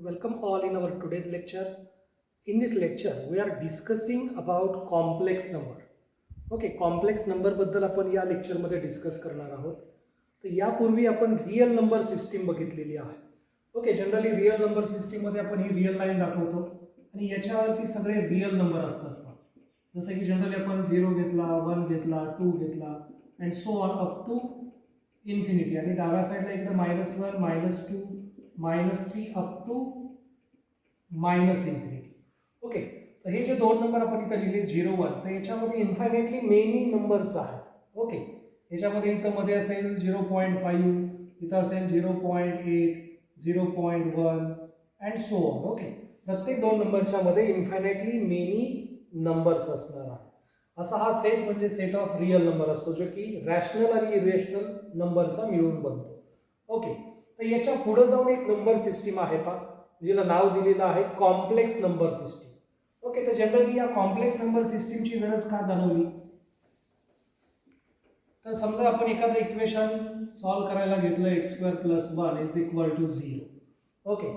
Welcome all in our today's lecture. In this lecture, we are discussing about complex number. Okay, complex number बद्दल आपण या लेक्चरमध्ये discuss करणार आहोत. तर यापूर्वी आपण रिअल नंबर सिस्टीम बघितलेली आहे. ओके, जनरली रिअल नंबर सिस्टीममध्ये आपण ही रिअल लाईन दाखवतो आणि याच्यावरती सगळे रिअल नंबर असतात. जसं की जनरली आपण 0 घेतला, 1 घेतला, 2 घेतला and so on up to infinity. आणि डाव्या साईडला इकडे -1, -2, -3 अप टू -इन्फिनिटी. ओके, तर हे जे दोन नंबर आपण इथं लिहिले 0, 1, तर याच्यामध्ये इन्फायनेटली मेनी नंबर्स आहेत. ओके, याच्यामध्ये इथं मध्ये असेल 0.5, इथं असेल 0.8, 0.1 अँड सो ऑन. ओके, प्रत्येक दोन नंबरच्या मध्ये इन्फायनेटली मेनी नंबर्स असणार आहे. असा हा सेट म्हणजे सेट ऑफ रिअल नंबर असतो, जो की रॅशनल आणि इरेशनल नंबरचा मिळून बनतो. ओके, तर याच्या पुढे जाऊन एक नंबर सिस्टीम आहे पहा, जिला नाव दिलेलं आहे कॉम्प्लेक्स नंबर सिस्टीम. ओके, तर जनरली या कॉम्प्लेक्स नंबर सिस्टीमची गरज का जाणवली? तर समजा आपण एखादं इक्वेशन सॉल्व करायला घेतलं x² + 1 = 0. ओके,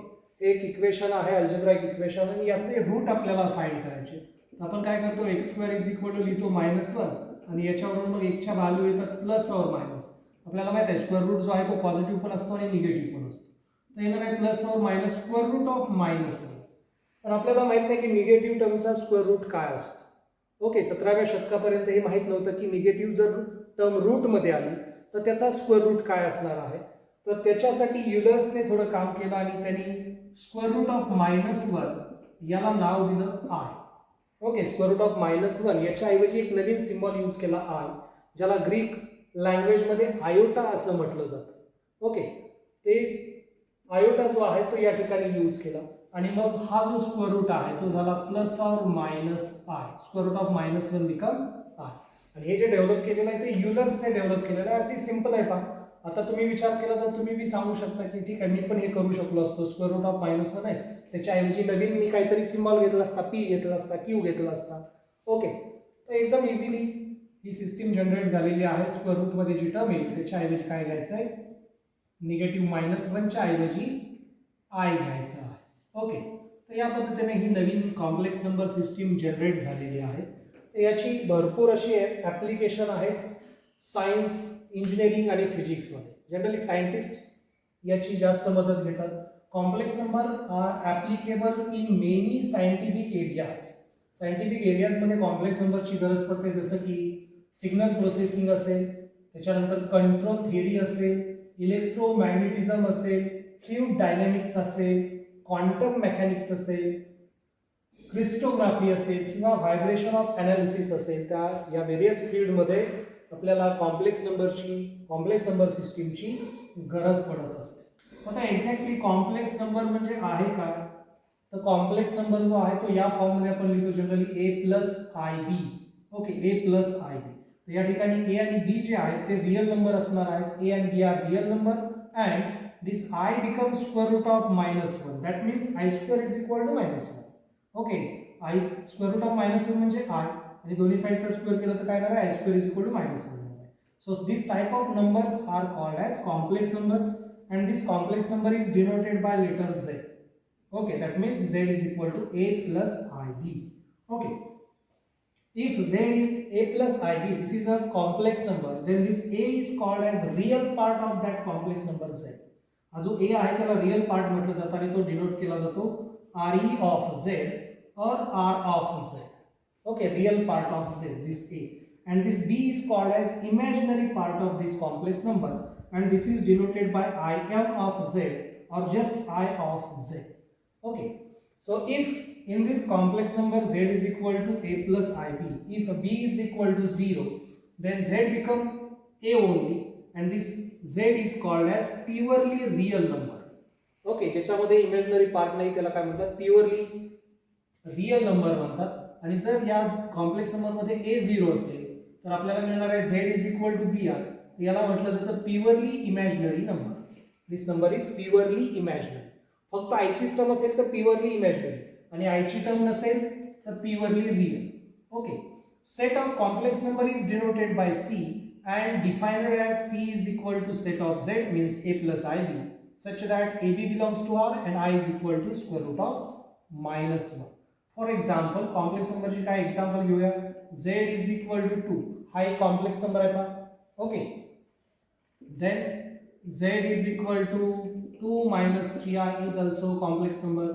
एक इक्वेशन आहे अल्जेब्राइक इक्वेशन आणि याचे रूट आपल्याला फाइंड करायचे. तर आपण काय करतो, x² लिहितो -1 आणि याच्यावरून मग 1 च्या व्हॅल्यू येतात प्लस और मायनस. आपल्याला माहित आहे स्क्वेअर रूट जो आहे तो पॉझिटिव्ह पण असतो आणि निगेटिव्ह पण असतो. तर येणार आहे प्लस और मायनस स्क्वेअर रूट ऑफ -1. पण आपल्याला माहित नाही की निगेटिव्ह टर्मचा स्क्वेअर रूट काय असतो. ओके, 17व्या शतकापर्यंत हे माहीत नव्हतं की निगेटिव्ह जर टर्म रूटमध्ये आली तर त्याचा स्क्वेअर रूट काय असणार आहे. तर त्याच्यासाठी युलर्सने थोडं काम केलं आणि त्यांनी स्क्वेअर रूट ऑफ -1 याला नाव दिलं आय. ओके, स्क्वेअर रूट ऑफ -1 याच्याऐवजी एक नवीन सिम्बॉल यूज केला आय, ज्याला ग्रीक लँग्वेजमध्ये आयोटा असं म्हटलं जातं. ओके, ते आयोटा जो आहे तो या ठिकाणी यूज केला आणि मग हा जो स्क्वेअर रूट आहे तो झाला प्लस और minus i. Square root of -1 become i. आणि हे जे डेव्हलप केलेलं आहे ते युलर्सने डेव्हलप केलेलं आहे. अगदी सिम्पल आहे पहा. आता तुम्ही विचार केला तर तुम्ही बी सांगू शकता की ठीक आहे, मी पण हे करू शकलो असतो. स्क्वेअर रूट ऑफ -1 आहे, त्याच्याऐवजी नवीन मी काहीतरी सिम्बॉल घेतला असता, पी घेतला असता, क्यू घेतला असता. ओके, तर एकदम इझिली ही सिस्टीम जनरेट झालेली आहे. स्क्वेअर रूटमध्ये जी टर्म येईल त्याच्याऐवजी काय घ्यायचं आहे, निगेटिव्ह -1च्या ऐवजी आय घ्यायचं आहे. ओके, तर या पद्धतीने ही नवीन कॉम्प्लेक्स नंबर सिस्टीम जनरेट झालेली आहे. तर याची भरपूर अशी ॲप्लिकेशन आहेत सायन्स, इंजिनिअरिंग आणि फिजिक्समध्ये. जनरली सायंटिस्ट याची जास्त मदत घेतात. Complex number are applicable in many scientific areas. Scientific एरियाजमध्ये कॉम्प्लेक्स नंबरची गरज पडते, जसं की सिग्नल प्रोसेसिंग असेल, त्याच्यानंतर कंट्रोल थिअरी असेल, इलेक्ट्रोमॅग्नेटिझम असेल, फ्लुइड डायनॅमिक्स असेल, क्वांटम मेकॅनिक्स असेल, क्रिस्टोग्राफी असेल किंवा व्हायब्रेशन ऑफ ॲनालिसिस असेल. त्या या व्हेरियस फील्डमध्ये आपल्याला कॉम्प्लेक्स नंबर सिस्टीमची गरज पडत असते. आता एक्झॅक्टली कॉम्प्लेक्स नंबर म्हणजे आहे काय? तर कॉम्प्लेक्स नंबर जो आहे तो या फॉर्ममध्ये आपण लिहितो जनरली a+ib. Okay, a+ib. तर या ठिकाणी a आणि b जे आहेत ते रिअल नंबर असणार आहेत. a and b are real number and this I becomes square root of -1. That means I² is equal to -1. Okay, I square root of -1 म्हणजे I आणि दोन्ही साइडचा स्क्वेअर केलं तर काय येणार आहे, I² is equal to -1. So this type of numbers are called as complex numbers and this complex number is denoted by letter Z. Okay, that means Z is equal to a+ib. Okay, if Z is a+ib, this is a complex number, then this a is called as real part of that complex number Z. हा जो ए आहे त्याला real part म्हटलं जातं आणि तो denote केला जातो RE ऑफ झेड और R of Z. Okay, real part of Z, this A. and this b is called as imaginary part of this complex number and this is denoted by IM of z or just I of z. Okay, so if in this complex number z is equal to a+ib, if b is equal to 0, then z become a only and this z is called as purely real number. Okay, ज्याच्यामध्ये imaginary part नाही त्याला काय म्हणतात, purely real number म्हणतात. आणि जर या complex नंबरमध्ये a0 असेल तर आपल्याला मिळणार आहे z is equal to br. तर याला म्हटलं जातं purely imaginary number. This number is purely imaginary. फक्त आयची टर्म असेल तर प्युअरली इमॅजिनरी आणि आयची टर्म नसेल तर purely real. Okay, set of complex number is denoted by c and defined as c is equal to set of z means a+ib. such that AB belongs to R and I is equal to square root of -1. For example, complex नंबरची काय example घेऊया. Z is equal to 2 हा एक complex number आहे पहा. Okay, then Z is equal to 2 minus 3i is also complex number.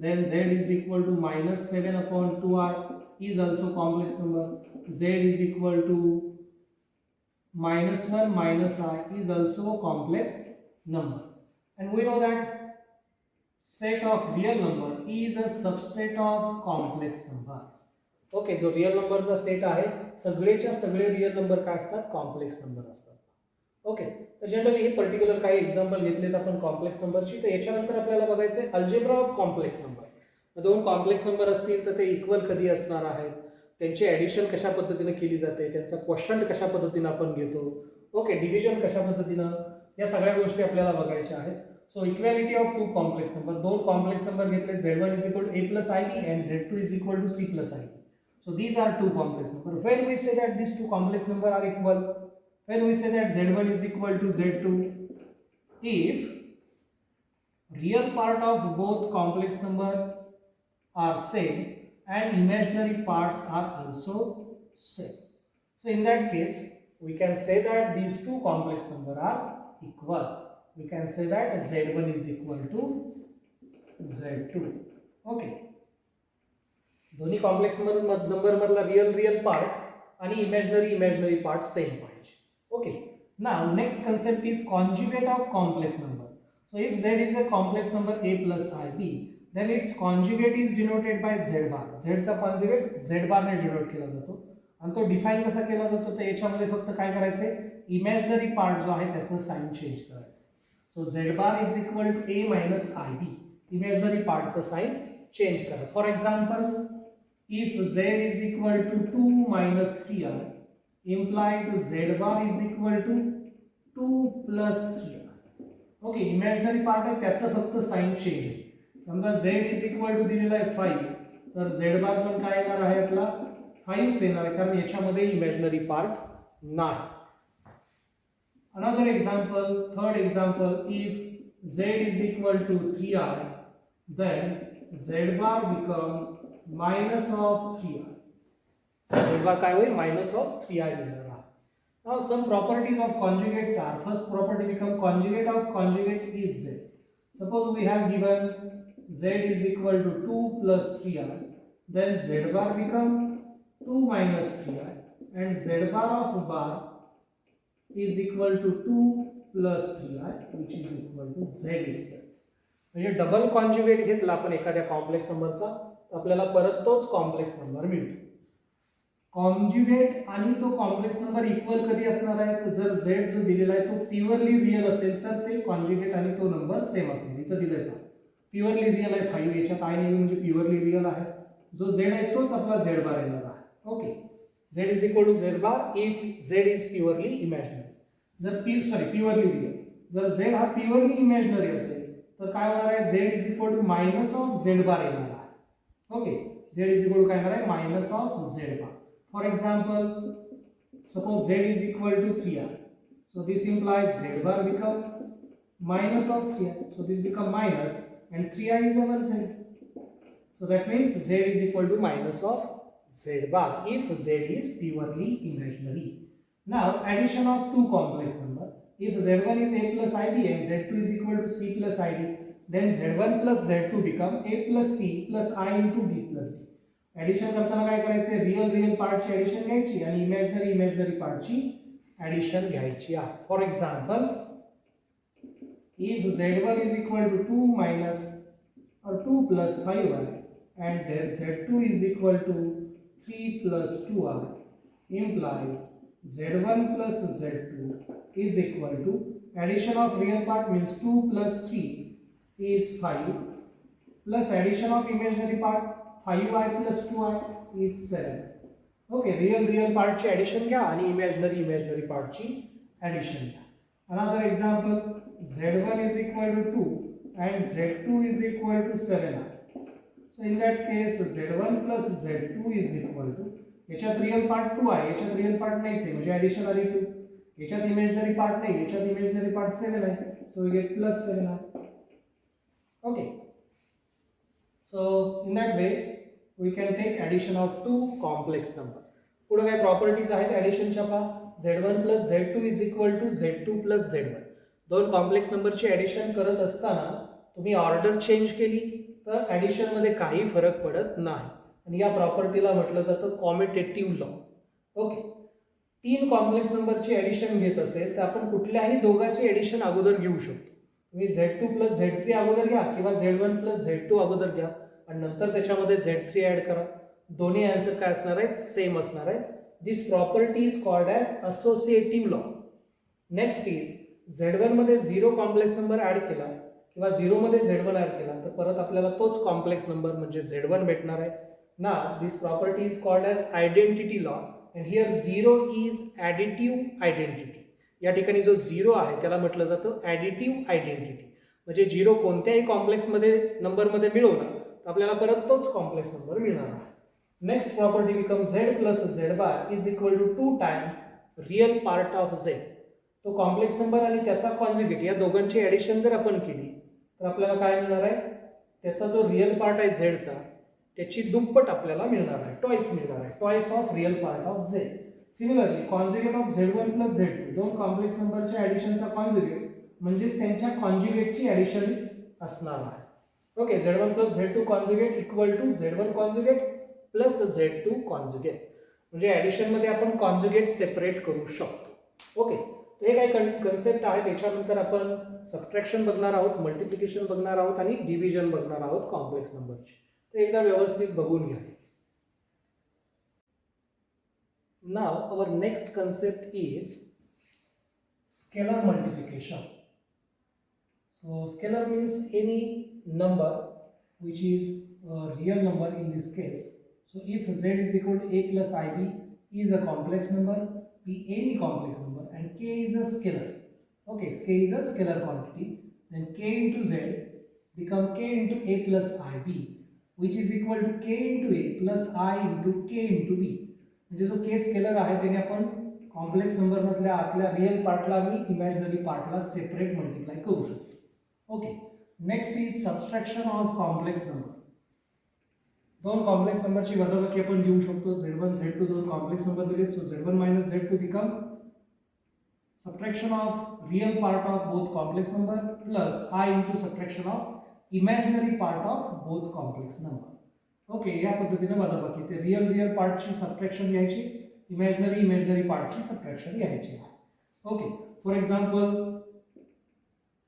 Then Z is equal to minus 7 upon 2i is also complex number. Z is equal to minus 1 minus I is also a complex number. And we know that set of real number is a subset of complex number. Okay, जो real नंबरचा set आहे सगळेच्या सगळे real number काय असतात, complex number असतात. Okay, तर generally हे particular काही example घेतलेत आपण कॉम्प्लेक्स नंबरची. तर याच्यानंतर आपल्याला बघायचं आहे अल्जेब्रा ऑफ कॉम्प्लेक्स नंबर. दोन कॉम्प्लेक्स नंबर असतील तर ते इक्वल कधी असणार आहेत, त्यांची ॲडिशन कशा पद्धतीने केली जाते, त्यांचा क्वोशंट कशा पद्धतीने आपण घेतो, ओके, डिव्हिजन कशा पद्धतीनं, या सगळ्या गोष्टी आपल्याला बघायच्या आहेत. So equality of two complex number, दोन कॉम्प्लेक्स नंबर घेतले, Z1 is equal to a plus ib and Z2 is equal to c plus ib. So these are two complex number. When we say that these two complex number are equal, when we say that Z1 is equal to Z2, if real part of both complex number are same and imaginary parts are also same. So in that case, we can say that these two complex number are equal. We can say that Z1 is equal to Z2. Okay. दोन्ही complex number मधला real part आणि imaginary part same पाहिजे. Okay, now next concept is conjugate of complex number. So if Z is a complex number a plus ib, then its conjugate is denoted by z bar. Z चा conjugate z बार ने denote केला जातो आणि तो define कसा केला जातो, तर याच्यामध्ये फक्त काय करायचंय, इमॅजिनरी पार्ट जो आहे त्याचं साइन चेंज करायचं. So z bar is equal to a minus ib, imaginary पार्टचं साइन चेंज करा. For example, if Z is equal to 2 minus 3i implies Z bar is equal to 2 plus 3i. Okay, imaginary part आहे त्याचं फक्त sign change आहे. समजा Z is equal to दिलेला आहे 5, तर Z bar पण काय येणार आहे आपला 5च येणार आहे, कारण याच्यामध्ये इमॅजिनरी पार्ट नाही. Another example, third example, if Z is equal to 3i, then Z bar become minus of 3i. Z bar काय होईल, minus of 3i मिळणार आहे. Now some properties of conjugates are, first property become conjugate of conjugate is Z. Suppose we have given Z is equal to 2 plus 3i, then Z bar become 2 minus 3i and Z bar of bar is equal to 2 plus 3i which is equal to Z itself. म्हणजे double conjugate घेतला आपण एखाद्या complex नंबरचा, आपल्याला परत तोच complex number मिळतो. Conjugate आणि तो कॉम्प्लेक्स नंबर इक्वल कधी असणार आहे, तर जर Z जो दिलेला आहे तो प्युअरली रिअल असेल तर ते कॉन्जुगेट आणि तो नंबर सेम असेल. इथं दिलंय का प्युअरली रिअल आहे 5, याच्यात I नाही म्हणजे प्युअरली रिअल आहे. जो Z आहे तोच आपला Z बार येणार आहे. Okay, Z is equal to Z bar if Z is purely imaginary. जर प्युअरली रिअल, जर Z हा प्युअरली इमॅजिनरी असेल तर काय होणार आहे, Z is equal to minus of Z bar येणार आहे. Okay, Z is equal to काय होणार आहे, minus of Z bar. For example, suppose Z is equal to 3i, so this implies Z bar become minus of 3i, so this become minus and 3i is our Z, so that means Z is equal to minus of Z bar if Z is purely imaginary. Now addition of two complex number, if Z1 is a plus ib and Z2 is equal to c plus id, then Z1 plus Z2 become a plus c plus I into b plus d. Addition करताना काय करायचे, real पार्टची addition घ्यायची आणि imaginary पार्टची addition घ्यायची आहे. For example, if Z1 is equal to 2 minus or 2 plus 5i and then Z2 is equal to 3 plus 2i implies Z1 plus Z2 is equal to, addition of real part means 2 plus 3 is 5 plus addition of imaginary part 5i plus 2i is 7. Okay, real part ची addition घ्या आणि imaginary part ची addition घ्या. Another example, Z1 is equal to 2 and Z2 is equal to 7i. So in that case Z1 plus Z2 is equal to, याच्यात real part 2 आहे, याच्यात real part नाहीच आहे म्हणजे addition आली 2, याच्यात इमॅजिनरी पार्ट नाही, याच्यात इमॅजिनरी पार्ट 7 आहे, so we get plus 7i. Okay, so in that way we can take addition of two complex number. पुढे काय प्रॉपर्टीज आहेत ॲडिशनच्या पहा. z1 plus z2 is equal to z2 plus z1. दोन complex नंबरची addition करत असताना तुम्ही ऑर्डर चेंज केली तर ॲडिशनमध्ये काही फरक पडत नाही आणि या प्रॉपर्टीला म्हटलं जातं कॉम्युटेटिव्ह लॉ. ओके, तीन कॉम्प्लेक्स नंबरची ॲडिशन घेत असेल तर आपण कुठल्याही दोघांची ॲडिशन अगोदर घेऊ शकतो. तुम्ही z2 प्लस z3 अगोदर घ्या किंवा z1 प्लस z2 अगोदर घ्या आणि नंतर त्याच्यामध्ये z3 ॲड करा. दोन्ही आन्सर काय असणार आहेत, सेम असणार आहेत. This property is called as associative law. Next is z1 मध्ये 0 कॉम्प्लेक्स नंबर ॲड केला किंवा 0 मध्ये z1 ॲड केला तर परत आपल्याला तोच कॉम्प्लेक्स नंबर म्हणजे z1 भेटणार आहे. ना this property is called as identity law and here 0 is additive identity. या ठिकाणी जो 0 आहे त्याला म्हटलं जातं ॲडिटिव्ह आयडेंटिटी. म्हणजे 0 कोणत्याही कॉम्प्लेक्समध्ये नंबरमध्ये मिळवला तर आपल्याला परत तोच कॉम्प्लेक्स नंबर मिळणार आहे. Next property become z plus z bar is equal to 2 time real part of z. तो कॉम्प्लेक्स नंबर आणि त्याचा कॉन्जुगेट या दोघांची ॲडिशन जर आपण केली तर आपल्याला काय मिळणार आहे, त्याचा जो रियल पार्ट आहे झेडचा त्याची दुप्पट आपल्याला मिळणार आहे, टॉईस मिळणार आहे, twice of real part of z. Similarly conjugate of z1 plus z2 दोन कॉम्प्लेक्स नंबरच्या ॲडिशनचा कॉन्जुगेट म्हणजेच त्यांच्या कॉन्जुगेटची ॲडिशन असणार आहे. Okay, z1 plus z2 conjugate equal to z1 conjugate plus z2 conjugate. म्हणजे ॲडिशनमध्ये आपण कॉन्जुगेट सेपरेट करू शकतो. ओके, हे काही कन्सेप्ट आहे. त्याच्यानंतर आपण सबट्रॅक्शन बघणार आहोत, मल्टिप्लिकेशन बघणार आहोत आणि डिव्हिजन बघणार आहोत कॉम्प्लेक्स नंबरची. तर एकदा व्यवस्थित बघून घ्या. Now our next concept is scalar multiplication. So scalar means any number which is a real number in this case. So if z is equal to a plus ib is a complex number, p any complex number and k is a scalar. Okay, k is a scalar quantity. Then k into z become k into a plus ib which is equal to k into a plus I into k into b. म्हणजे जो k scalar आहे त्याने आपण complex number मधल्या आतल्या real पार्टला आणि imaginary पार्टला separate multiply करू शकतो. Okay, next is subtraction of complex number. दोन कॉम्प्लेक्स नंबरची वजाबाकी आपण घेऊ शकतो. z1 z2 दोन कॉम्प्लेक्स नंबर दिले. सो z1 minus z2 become subtraction of real part of both complex number plus I into subtraction of imaginary part of both complex number. Okay, या पद्धतीने वजाबाकी ते रियल पार्टची सबट्रॅक्शन घ्यायची, इमॅजिनरी पार्टची subtraction घ्यायची आहे. ओके, फॉर एक्झाम्पल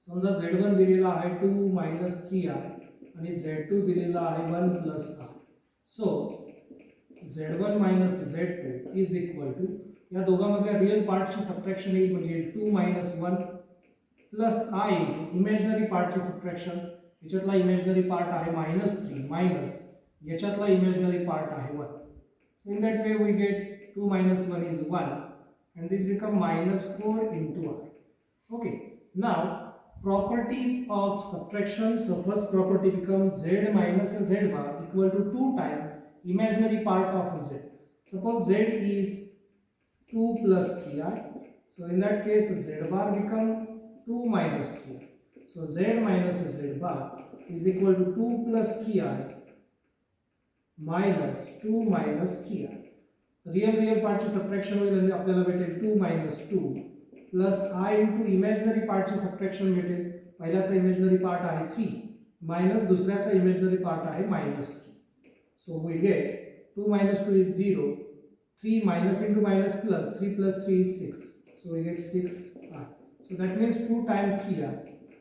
समजा z1 दिलेला आहे 2 मायनस 3i आणि z2 दिलेला आहे 1 plus i. So z1 minus z2 is equal to या दोघांमधल्या रियल पार्टची सबट्रॅक्शन येईल म्हणजे 2 minus 1 plus i into imaginary पार्टची सबट्रॅक्शन. याच्यातला इमॅजिनरी पार्ट आहे मायनस 3 मायनस याच्यातला इमॅजिनरी पार्ट आहे 1. So in that way we get 2 minus 1 is 1 and this become minus 4 into i. Okay, now properties of subtraction. So first property becomes z minus z bar equal to 2 times imaginary part of z. Suppose z is 2 plus 3i. So in that case z bar become 2 minus 3i. So z minus z bar is equal to 2 plus 3i minus 2 minus 3i. Real पार्टची subtraction होईल आणि आपल्याला भेटेल 2 minus 2 plus I into imaginary पार्टची subtraction भेटेल. पहिल्याचा imaginary part आहे 3 minus दुसऱ्याचा इमॅजिनरी पार्ट आहे minus 3. So we get 2 minus 2 is 0, 3 minus into minus plus 3 plus 3 is 6. So we get 6i. So that means 2 times 3i.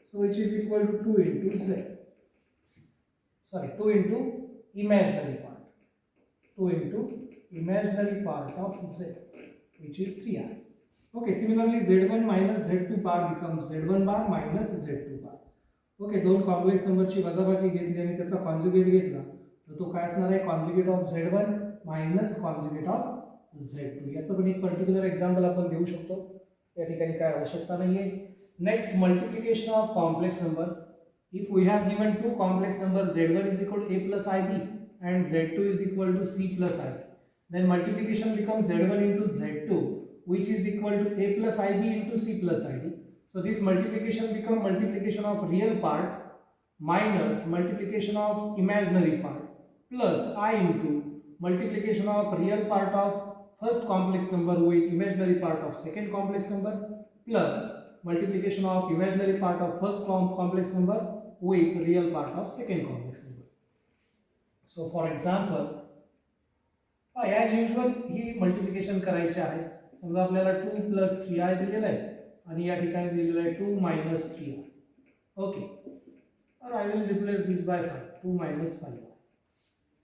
So which is equal to 2 into z. Sorry, 2 into imaginary part. 2 into imaginary part of z which is 3i. Okay, similarly z1 minus z2 bar becomes z1 bar minus z2 bar. Okay, दोन complex नंबरची वजाबाकी घेतली आणि त्याचा conjugate घेतला तर तो काय असणार आहे, conjugate of z1 minus conjugate of z2. याचं पण एक पर्टिक्युलर एक्झाम्पल आपण देऊ शकतो, या ठिकाणी काय आवश्यकता नाही आहे. Next, multiplication of complex number. If we have given two complex number z1 is equal to a plus ib and z2 is equal to c plus ib, then multiplication becomes z1 into z2 which is equal to a plus ib into c plus id. So this multiplication become multiplication of real part minus multiplication of imaginary part plus I into multiplication of real part of first complex number with imaginary part of second complex number plus multiplication of imaginary part of first complex number with real part of second complex number. So for example, as usual he multiplication करायचे आहे. समजा आपल्याला 2 + 3i दिलेलं आहे आणि या ठिकाणी दिलेलं आहे 2 - 3i. ओके, और I will replace this by 5, 2 - 5.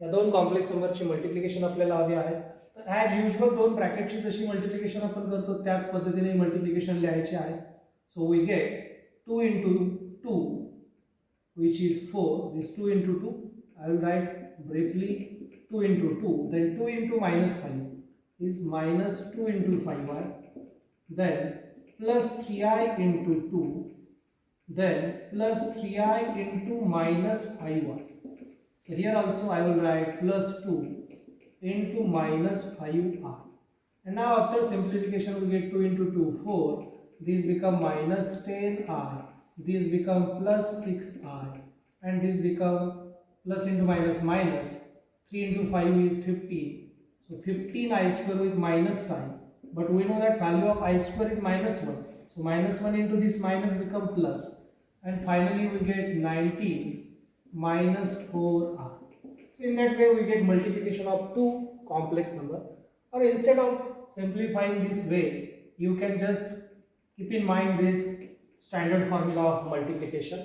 या दोन कॉम्प्लेक्स नंबरची मल्टिप्लिकेशन आपल्याला हवी आहे. तर ॲज युजल दोन ब्रॅकेटची जशी मल्टिप्लिकेशन आपण करतो त्याच पद्धतीने मल्टिप्लिकेशन लिहायची आहे. So we get 2 × 2 which is 4. This 2 × 2 I will write briefly 2 × 2, then 2 × -5 is -2 × 5i, then plus 3i × 2, then plus 3i × -5i. So here also I will write plus 2 × -5i. And now after simplification we get 2 × 2 4, these become -10i, these become plus 6i, and this become plus into minus minus. 3 × 5 is 15. So 15i square with minus sign. But we know that value of I square is -1. So -1 into this minus become plus. And finally we get 19 minus 4i. So in that way we get multiplication of two complex number. Or instead of simplifying this way, you can just keep in mind this standard formula of multiplication.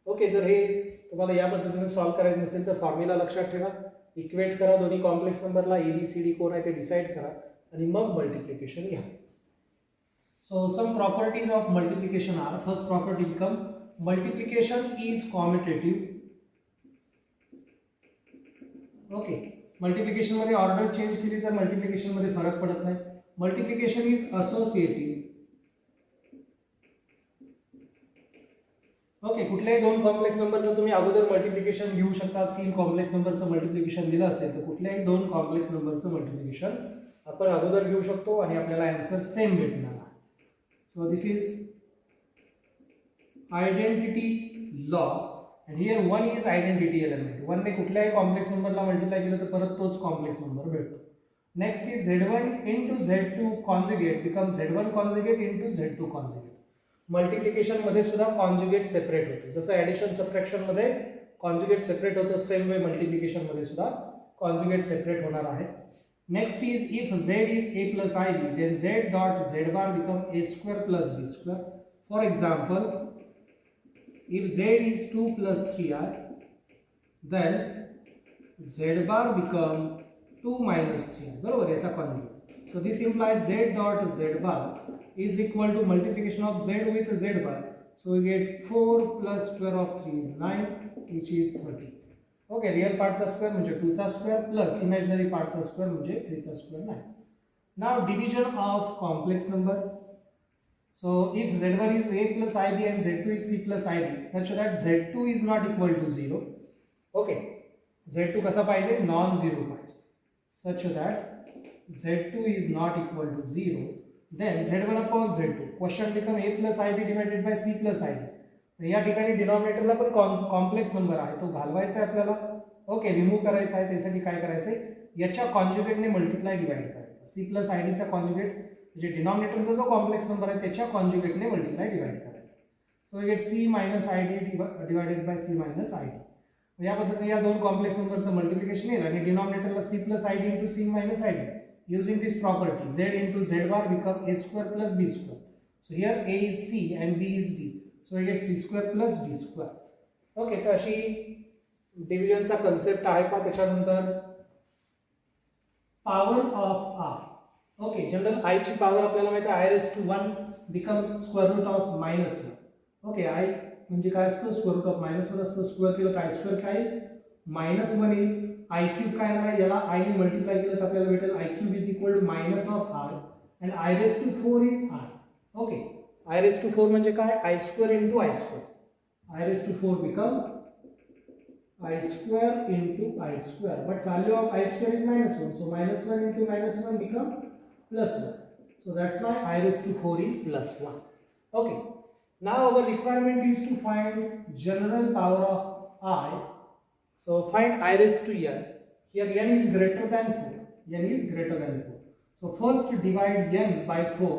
Okay, जर हे तुम्हाला या पद्धतीने solve करायचं नसेल तर formula लक्षात ठेवा, equate करा दोन्ही कॉम्प्लेक्स नंबरला, ABCD कोण आहे ते डिसाईड करा आणि मग मल्टिप्लिकेशन घ्या. So some properties of multiplication are, first property become multiplication is commutative. Okay, multiplication मध्ये ऑर्डर चेंज केली तर मल्टिप्लिकेशन मध्ये फरक पडत नाही. Multiplication is associative. ओके, कुठल्याही दोन कॉम्प्लेक्स नंबरचं तुम्ही अगोदर मल्टिप्लिकेशन घेऊ शकता. तीन कॉम्प्लेक्स नंबरचं मल्टिप्लिकेशन दिलं असेल तर कुठल्याही दोन कॉम्प्लेक्स नंबरचं मल्टिप्लिकेशन आपण अगोदर घेऊ शकतो आणि आपल्याला आन्सर सेम भेटणार आहे. So this is identity law and here 1 is identity element. 1 ने कुठल्याही कॉम्प्लेक्स नंबरला मल्टिप्लाय केलं तर परत तोच कॉम्प्लेक्स नंबर भेटतो. Next is Z1 × Z2 conjugate become Z1 conjugate × Z2 conjugate. Multiplication मध्ये सुद्धा कॉन्जुगेट सेपरेट होतो. जसं ॲडिशन सबट्रॅक्शन मध्ये कॉन्जुगेट सेपरेट होतं, सेम वे मल्टिप्लिकेशन मध्ये सुद्धा कॉन्जुगेट सेपरेट होणार आहे. Next is if Z is a plus ib, then Z dot Z bar become a² plus b². For example, if Z is 2 plus 3i, then Z bar become 2 minus 3i. बरोबर, याचा conjugate. So this implies Z dot Z bar is equal to multiplication of Z with Z bar. So we get 4 plus square of 3 is 9, which is 30. Okay, real part चा square म्हणजे 2 चा square plus imaginary part चा square म्हणजे 3 चा square 9. Now division of complex number. So if Z1 is a plus ib and Z2 is c plus id, such that Z2 is not equal to 0. Okay, Z2 कसा पाहिजे? Non zero पाहिजे. Such that Z2 is not equal to 0, then Z1 upon Z2. Question become a plus ib divided by c plus id. या ठिकाणी डिनॉमिनेटरला पण complex number आहे, तो घालवायचा आहे आपल्याला. ओके, रिमूव्ह करायचा आहे. त्यासाठी काय करायचं आहे? याच्या कॉन्जुगेटने मल्टिप्लाय डिवाइड करायचं. c प्लस आयडीचा कॉन्जुगेट म्हणजे डिनॉमिनेटरचा जो कॉम्प्लेक्स नंबर आहे त्याच्या कॉन्जुगेटने मल्टिप्लाय डिवाइड करायचं. So we get c minus i d divided by c minus i d. या पद्धतीने या दोन कॉम्प्लेक्स नंबरचं मल्टिप्लिकेशन येईल आणि डिनॉमिनेटरला c plus i d into c minus i d. Using this property, Z into Z bar become a² plus b². So here a is c and b is d. So we get c² plus d². Okay, तर अशी डिव्हिजनचा concept आहे का. त्याच्यानंतर power of r. Okay, general i ची power आपल्याला माहिती आहे i⁻1 become square root of -1. Okay, i म्हणजे काय असतो? स्क्वेअर रूट ऑफ -1 असतो. स्क्वेअर केलं काय स्क्वेअर काय? -1 येईल. i³ काय येणार आहे? याला i ने मल्टिप्लाय केलं तर आपल्याला भेटेल i³ is equal to minus of r and i⁴ is r. Okay, i⁴ म्हणजे काय? i² into i². i⁴ become i² into i², but value of i² is -1, so -1 into -1 become +1. So that's why i⁴ is +1. Okay, now our requirement is to find general power of I. So find I raised to n. Here n is greater than 4. N is greater than 4. So first divide n by 4.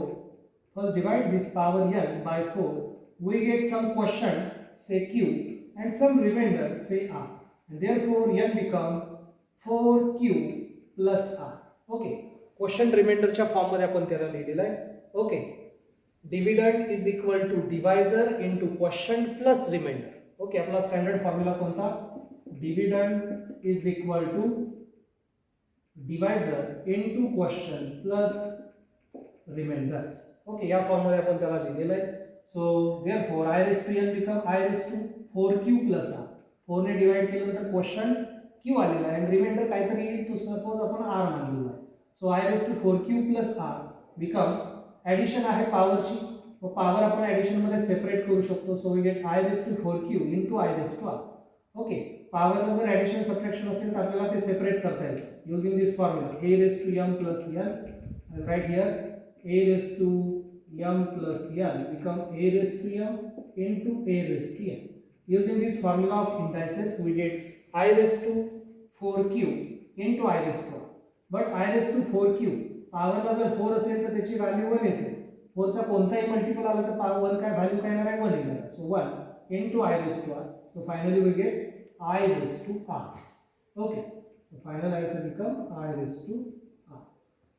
First divide this power n by 4. We get some quotient, say q, and some remainder, say r. And therefore n become 4q plus r. Okay. Quotient remainder च्या form मध्ये आपण त्याला लिहिलेलं आहे. Okay. Dividend is equal to divisor into quotient plus remainder. Okay. आपला standard formula कोणता? Dividend is equal to divisor into quotient plus remainder. Okay. या form मध्ये आपण त्याला लिहिलेलं आहे. So therefore i raise to n become i raise to 4q plus r. 4 ने divide केल्यानंतर क्वोशंट q आलेला आहे आणि रिमाइंडर काहीतरी येईल, तो सपोज आपण r मानलेला आहे. So i raise to 4q plus r become addition आहे पॉवरची, व पॉवर आपण ॲडिशन मध्ये सेपरेट करू शकतो. So we get i raise to 4q into i raise to r. Okay. पॉवरला जर ॲडिशन सबट्रॅक्शन असेल तर आपल्याला ते सेपरेट करता येईल using this formula a raise to m plus n. Right here a raise to m plus n become a raised to m into a raised to n. Using this formula of indices, we get I raised to 4q into I raised to r. But I raised to 4q पॉवरला जर 4 असेल तर त्याची value 1 येते. 4 चा कोणताही multiple आला तर power 1 काय व्हॅल्यू काय येणार आहे? 1 येणार आहे. सो 1 into I raised to r. So finally we get I raised to r. Okay. So final answer become I raised to r.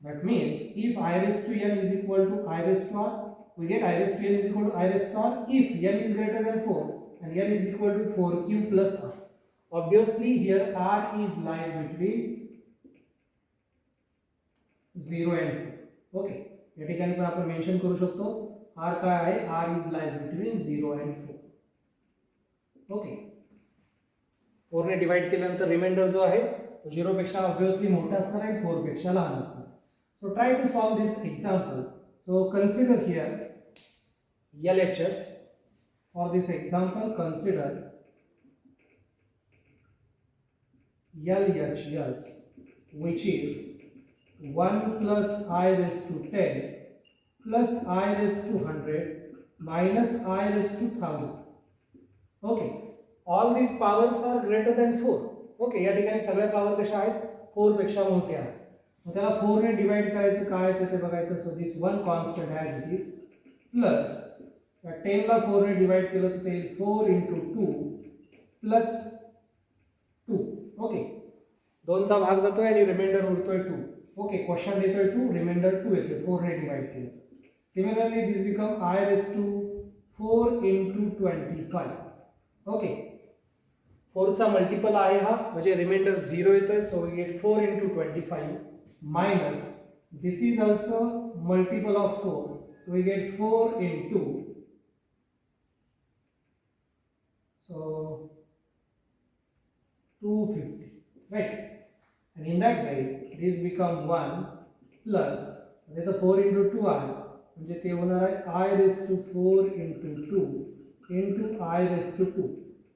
That means if I raised to n is equal to I raised to r, we get I raised to n is equal to I raised to r if n is greater than 4 and n is equal to 4q plus r. Obviously here r is lies between 0 and 4. Okay. या ठिकाणी पण आपण mention करू शकतो r काय आहे? r is lies between 0 and 4. Okay. 4 ने divide केल्यानंतर रिमाइंडर जो आहे तो 0 पेक्षा ऑब्वियसली मोठा असणार आहे, 4 पेक्षा लहान असणार. So try to solve this example. So consider here LHS. For this example, consider LHS, which is 1 plus I raised to 10 plus I raised to 100 minus I raised to 1000. Okay. All these powers are greater than 4. Okay. या ठिकाणी सगळ्या power कशा आहेत? 4 पेक्षा मोठ्या आहेत. मग त्याला 4 ने डिवाइड करायचं, काय ते बघायचं. So this one constant as it is plus 10 ला 4 ने डिवाइड केलं तर ते 4 into 2 प्लस 2. ओके. 2 चा भाग जातोय आणि रिमाइंडर उरतोय 2. ओके. क्वेश्चन येतोय 2, रिमाइंडर 2 येतोय 4 ने डिवाइड केलं. Similarly this become I raised to 4 into 25. Okay. 4 चा मल्टिपल आहे हा, म्हणजे रिमाइंडर 0 येतोय. So we get 4 into 25 minus this is also multiple of 4. We get 4 into, so 250, right? And in that way this becomes 1 plus the 4 into 2 आहे, म्हणजे ते होणार आहे I raised to 4 into 2 into I raised to 2.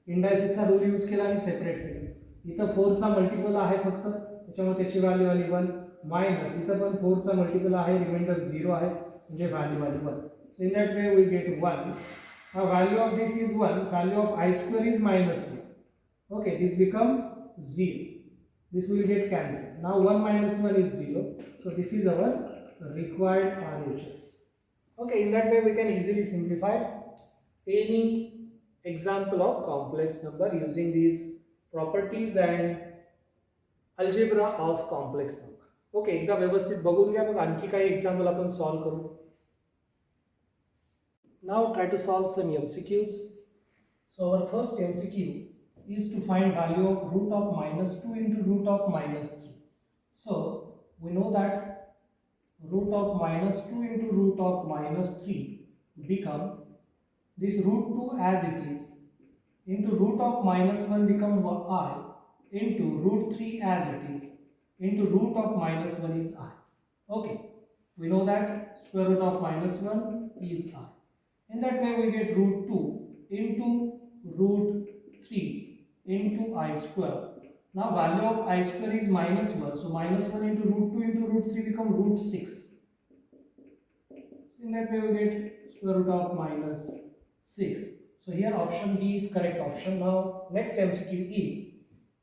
इंडायसेसचा rule use केला आणि separate केलं. इथं 4 चा मल्टिपल आहे फक्त, त्याच्यामुळे त्याची व्हॅल्यू आली 1 मायनस इथं पण 4 चा मल्टिपल आहे, रिमाइंडर 0 आहे, म्हणजे व्हॅल्यू आली 1. So in that way we get 1. Now value of this is 1, value of I square is minus 1. Okay, this become 0. This will get cancelled. Now 1 minus 1 is 0. So this is our required RHS. Okay, in that way we can easily simplify any example of complex number using these properties and algebra of complex number. Okay. एकदा व्यवस्थित बघून घ्या, मग आणखी काही example आपण solve करू. Now try to solve some MCQs. So our first MCQ is to find value of root of -2 into root of -3. So we know that root of -2 into root of -3 become this root 2 as it is into root of -1 become I into root 3 as it is into root of -1 is I. Okay. We know that square root of -1 is I. In that way we get root 2 into root 3 into I square. Now value of I square is -1. So -1 into root 2 into root 3 become root 6. So in that way we get square root of -6. So here option B is correct option. Now next MCQ is,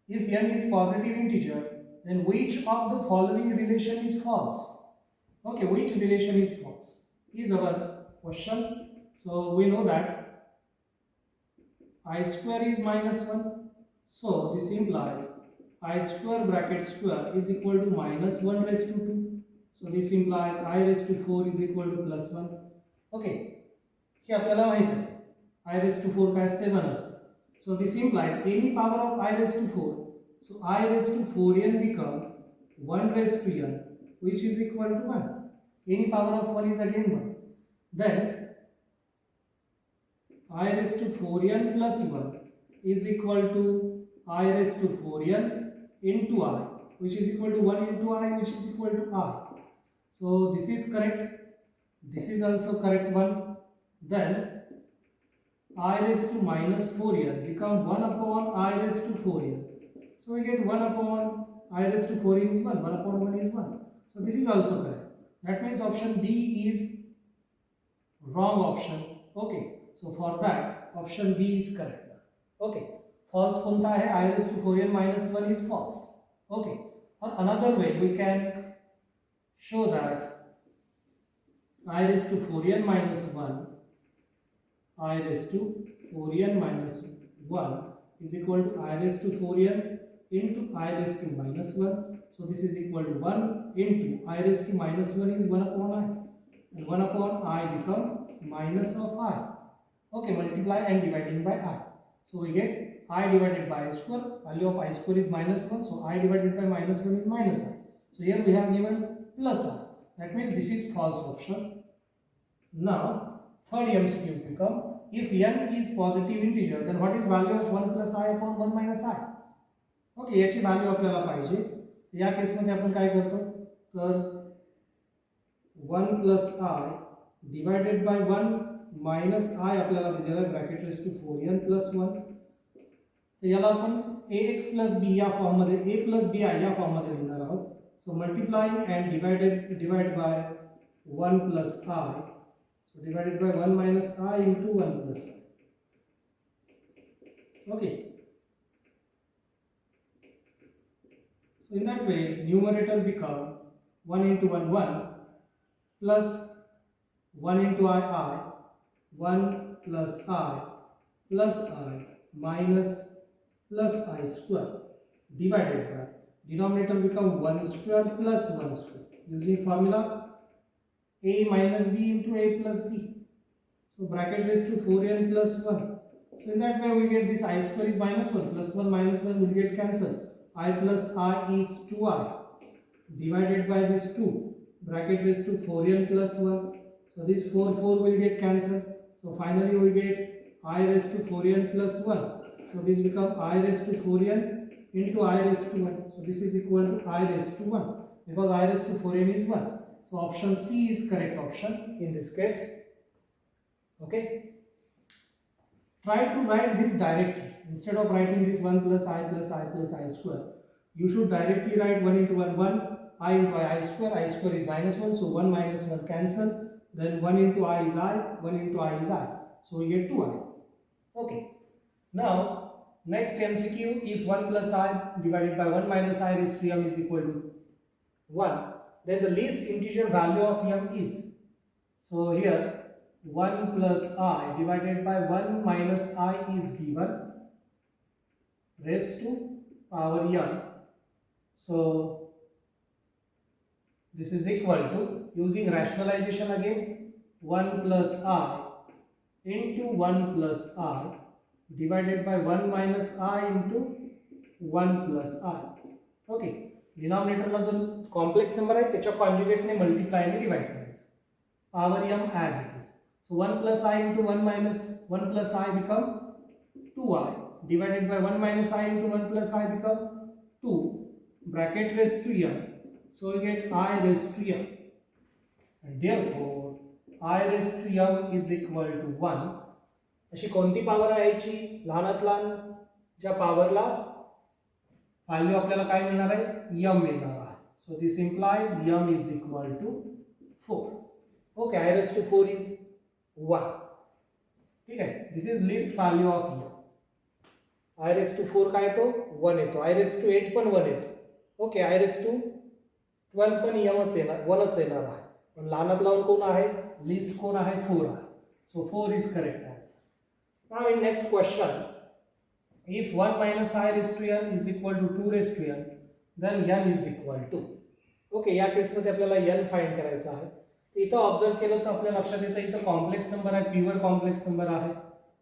if n is positive integer, then which of the following relation is false? Okay, which relation is false is our question. So we know that I square is minus 1. So this implies I square bracket square is equal to minus 1 raised to 2. So this implies I raised to 4 is equal to plus 1. Okay, हे आपल्याला माहित आहे I raised to 4 काय असते 1 असते. So this implies any power of I raised to 4. So I raised to 4n become 1 raised to n, which is equal to 1. Any power of 1 is again 1. Then I raised to 4n plus 1 is equal to I raised to 4n into I, which is equal to 1 into I, which is equal to I. So this is correct. This is also correct one. Then I raised to minus 4n become 1 upon I raised to 4n. So we get 1 upon I raised to 4n is 1. 1 upon 1 is 1. So this is also correct. That means option B is wrong option. Okay. So for that option B is correct. Okay. False konta hai? I raised to 4n minus 1 is false. Okay. Or another way we can show that I raised to 4n minus 1, I raised to 4n minus 1 is equal to I raised to 4n into I raised to minus 1. So this is equal to 1 into I raised to minus 1 is 1 upon I. And 1 upon I become minus of I. Okay, multiply and dividing by I. So we get I divided by I square. Value of I square is minus 1. So I divided by minus 1 is minus I. So here we have given plus I. That means this is false option. Now third MCQ become, if n is positive integer, then what is value of 1 plus I upon 1 minus I? Okay, याची value आपल्याला पाहिजे. या केसमध्ये आपण काय करतो, तर 1 plus I divided by 1 minus आय आपल्याला दिलेला आहे bracket raise to 4n plus 1. तर याला आपण ax प्लस बी या फॉर्ममध्ये a प्लस बी आय या फॉर्ममध्ये लिहिणार आहोत. So multiplying and divide by 1 plus i. So divided by 1 minus I into 1 plus I. Okay. So in that way, numerator become 1 into 1 1 plus 1 into I 1 plus I minus plus I square divided by denominator become 1 square plus 1 square using formula a minus b into a plus b. So bracket raised to 4n plus 1. So in that way we get this I square is minus 1 plus 1 minus 1 will get cancelled. I plus I is 2I divided by this 2 bracket raised to 4n plus 1. So this 4 will get cancelled. So finally we get I raised to 4n plus 1. So this become I raised to 4n into I raised to 1. So this is equal to I raised to 1 because I raised to 4n is 1. So option C is correct option in this case. Okay. Try to write this directly. Instead of writing this 1 plus I plus I plus I square, you should directly write 1 into 1 1, I into I square. I square is minus 1, so 1 minus 1 cancel. Then 1 into I is I, 1 into I is I. So we get 2I. Okay. Now next MCQ, if 1 plus I divided by 1 minus I raised to m is equal to 1, then the least integer value of m is. So here 1 plus I divided by 1 minus I is given raised to power m. So this is equal to, using rationalization again, 1 plus I into 1 plus I divided by 1 minus I into 1 plus I. Okay. डिनॉमिनेटरला जो complex number आहे त्याच्या कॉन्जुगेटने multiply ने divide करायचं. Power m as it is. So 1 plus I into 1 minus 1 plus I become 2I divided by 1 minus I into 1 plus I become 2 bracket raised to m. So we get I raised to m and therefore I raised to m is equal to 1. अशी कोणती power आहे याची, लहानात लहान ज्या पॉवरला value आपल्याला काय मिळणार आहे, m मिळणार आहे. So this implies m is equal to 4. Okay, I raised to 4 is 1. ठीक आहे. This is least value of u. I raise to 4 काय येतो 1 येतो. आय रेस टू 8 पण 1 येतो. ओके. आय रेस टू 12 पण यमच येणार 1च येणार आहे. पण लहानात लहान कोण आहे लिस्ट कोण आहे 4 आहे. सो 4 is correct answer. Now in next question, if 1 minus I raised to n is equal to 2 raised to n, then n is equal to. Okay. या केसमध्ये आपल्याला n फाइंड करायचा आहे. इथं ऑब्झर्व केलं तर आपल्या लक्षात येतं इथं कॉम्प्लेक्स नंबर आहे, प्युअर कॉम्प्लेक्स नंबर आहे.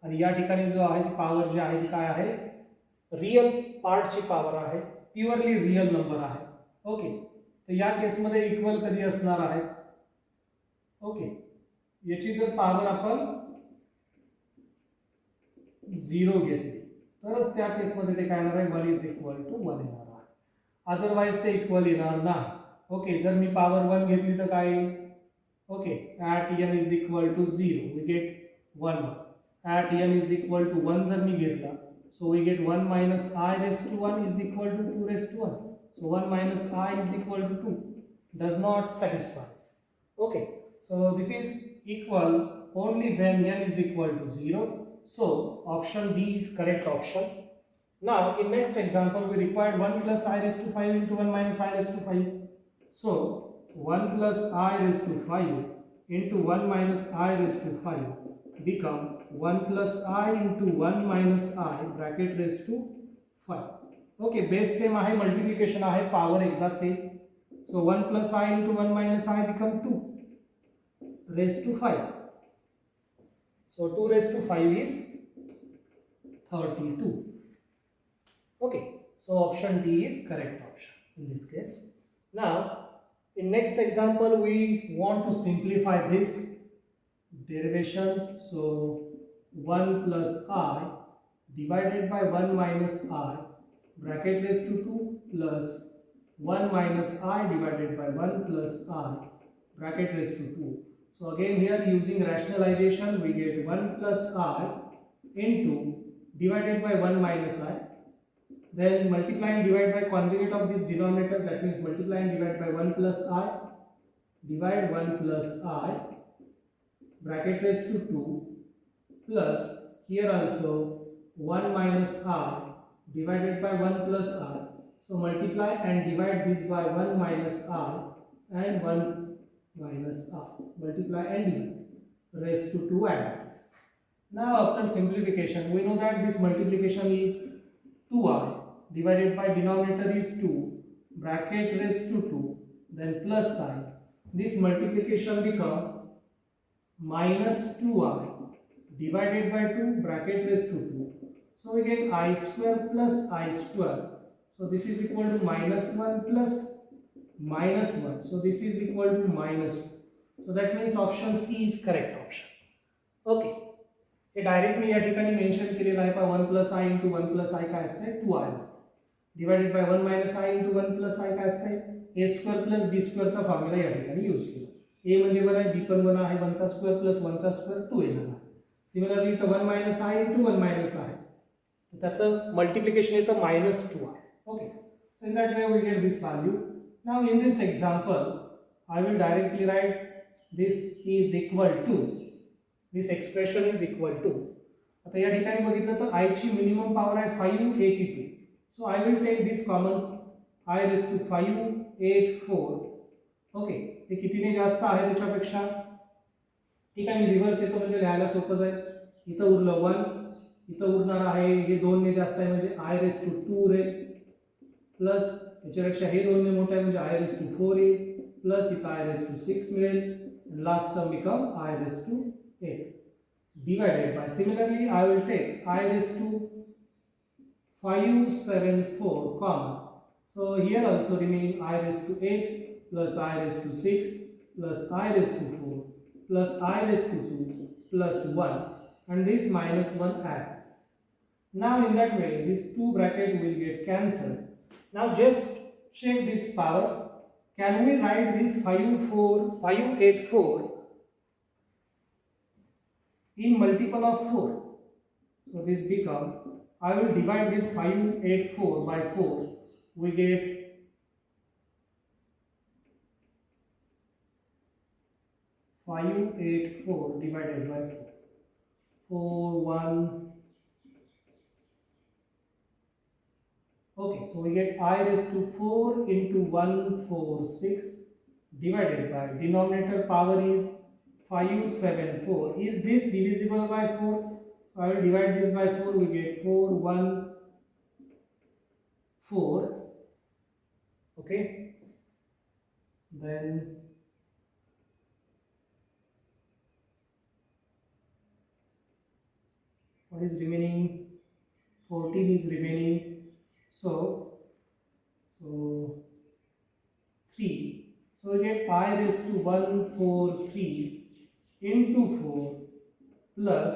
आणि या ठिकाणी जो आहे ती पॉवर जी आहे ती काय आहे रियल पार्टची पॉवर आहे, प्युअरली रियल नंबर आहे. ओके. तर या केसमध्ये इक्वल कधी असणार आहे. ओके. याची जर पॉवर आपण 0 घेतली तरच त्या केसमध्ये ते काय येणार आहे 1 इज इक्वल टू 1 येणार आहे. अदरवाइज ते इक्वल येणार नाही. ओके. जर मी पॉवर 1 घेतली तर काय येईल. Okay. At n is equal to 0 we get 1. At n is equal to 1 जर मी घेतला so we get 1 minus i raise to 1 is equal to 2 raise to 1. So 1 minus i is equal to 2 does not satisfy. Okay. So this is equal only when n is equal to 0. So option D is correct option. Now in next example we required 1 plus I raised to 5 into 1 minus I raised to 5. So 1 plus I raised to 5 into 1 minus I raised to 5 become 1 plus I into 1 minus I bracket raised to 5. Okay, base same आहे, multiplication आहे, power एकदाच आहे. So 1 plus I into 1 minus I become 2 raised to 5. So 2 raised to 5 is 32. Okay, so option D is correct option in this case. Now, in next example, we want to simplify this derivation. So 1 plus I divided by 1 minus I bracket raised to 2 plus 1 minus I divided by 1 plus I bracket raised to 2. So again here using rationalization we get 1 plus I into divided by 1 minus I, then multiply and divide by conjugate of this denominator, that means multiply and divide by 1 plus I divide 1 plus I bracket raised to 2 plus here also 1 minus I divided by 1 plus I. So multiply and divide this by 1 minus I and 1 minus I, multiply and divide raised to 2 as it is. Now after simplification we know that this multiplication is 2I divided by denominator is 2 bracket raised to 2 then plus I. This multiplication become minus 2I divided by 2 bracket raised to 2. So we get I square plus I square. So this is equal to minus 1 plus minus 1. So this is equal to minus 2. So that means option C is correct option. Okay. हे direct मी या ठिकाणी mention केलेलं आहे. 1 plus i into 1 plus i काय असते 2 i असते divided by 1 minus i into 1 plus i काय असते ए स्क्वेअर प्लस बी स्क्वेअरचा फॉर्म्युला या ठिकाणी यूज केला. ए म्हणजे 1 आहे, बी पण 1 आहे, 1 चा स्क्वेअर प्लस 1 चा स्क्वेअर 2 येणार आहे. सिमिलरली इथं 1 minus i into 1 minus i त्याचं मल्टिप्लिकेशन येतं minus 2 i. Okay. So in that way we get this value. Now in this example, I will directly write this is equal to, this expression is equal to. आता या ठिकाणी बघितलं तर I ची minimum power आहे 582. So I will take this common I raised to 584. Okay. हे कितीने जास्त आहे त्याच्यापेक्षा. ठीक आहे, मी रिव्हर्स येतो म्हणजे लिहायला सोपं जाईल. इथं उरलं 1, इथं उरणार आहे हे 2 ने जास्त आहे म्हणजे I raised to 2 रे प्लस याच्यापेक्षा हे 2 ने मोठं आहे म्हणजे I raised to 4 येईल प्लस इथं I raised to 6 मिळेल. Last term become I raised to 8 divided by, similarly I will take I raised to 574 common. So here also remaining I raised to 8 plus I raised to 6 plus I raised to 4 plus I raised to 2 plus 1 and this minus 1 adds. Now in that way this 2 bracket will get cancelled. Now just check this power. Can we write this 584 in multiple of 4? So this become, I will divide this 584 by 4. We get 584 divided by 4. 4 1. Okay, so we get I raised to 4 into 146 divided by denominator power is 574. Is this divisible by 4? So I will divide this by 4. We get 4 1 4. Okay, then what is remaining? 14 is remaining. So 3. So we get I raised to 143 into 4 plus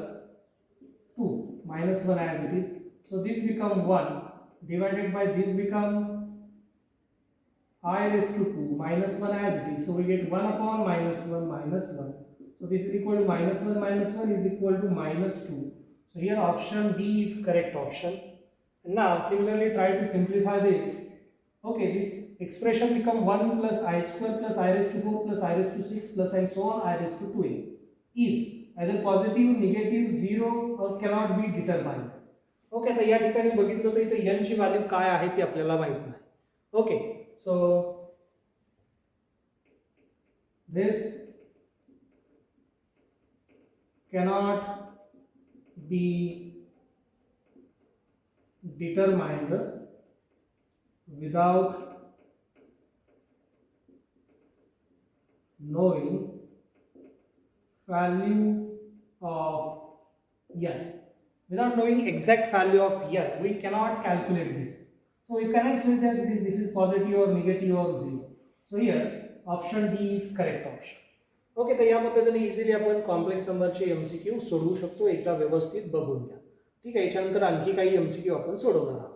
2 minus 1 as it is. So this become 1 divided by this become I raised to 2 minus 1 as it is. So we get 1 upon minus 1 minus 1. So this is equal to minus 1 is equal to minus 2. So here option D is correct option. And now similarly try to simplify this. Okay, this expression become 1 plus I square plus I raised to 4 plus I raised to 6 plus and so on I raised to 2a is either positive, negative, 0 or cannot be determined. Okay, तर या ठिकाणी बघितलं तर इथे n ची value काय आहे ती आपल्याला माहित नाही. Okay, so this cannot be determined without knowing value of n. Without knowing exact value of n, we cannot calculate this. So we cannot say that this is positive or negative or 0. So here option D is correct option. Okay, तर या पद्धतीने easily आपण complex नंबरचे MCQ सोडवू शकतो. एकदा व्यवस्थित बघून घ्या. ठीक आहे, याच्यानंतर आणखी काही MCQ आपण सोडवणार आहोत.